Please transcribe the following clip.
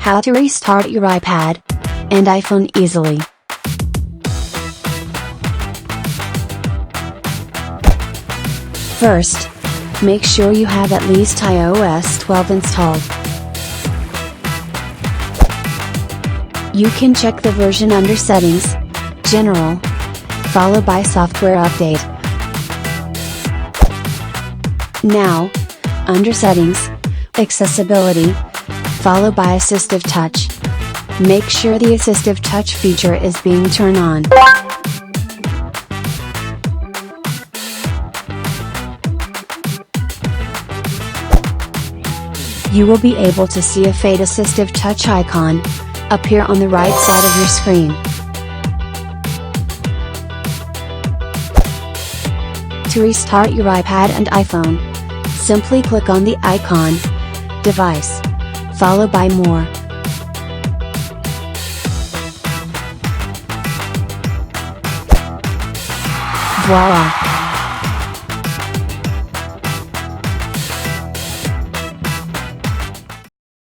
How to restart your iPad and iPhone easily. First, make sure you have at least iOS 12 installed. You can check the version under Settings, General, followed by Software Update. Now, under Settings, Accessibility, followed by Assistive Touch. Make sure the Assistive Touch feature is being turned on. You will be able to see a Fade Assistive Touch icon appear on the right side of your screen. To restart your iPad and iPhone, simply click on the icon, Device, followed by More. Voila!